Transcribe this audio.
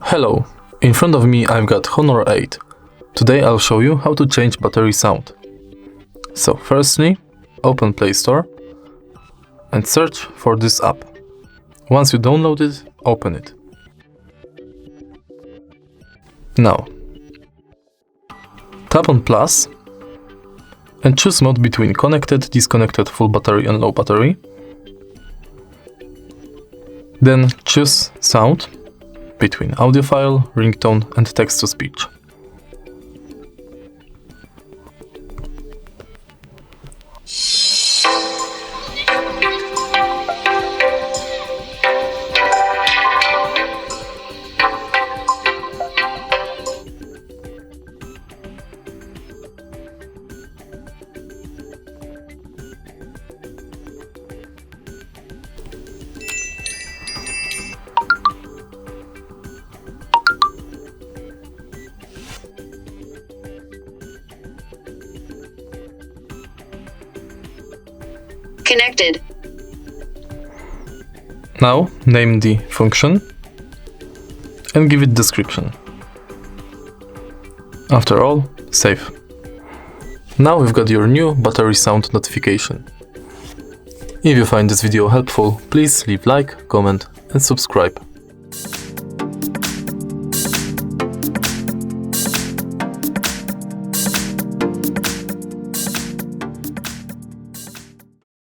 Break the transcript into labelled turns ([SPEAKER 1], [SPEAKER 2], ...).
[SPEAKER 1] Hello, in front of me I've got Honor 8. Today I'll show you how to change battery sound. So firstly, open Play Store and search for this app. Once you download it, open it. Now, tap on plus and choose mode between connected, disconnected, full battery and low battery. Then choose sound between audio file, ringtone and text-to-speech.
[SPEAKER 2] Connected.
[SPEAKER 1] Now name the function and give it description. After all, save. Now we've got your new battery sound notification. If you find this video helpful, please leave like, comment and subscribe.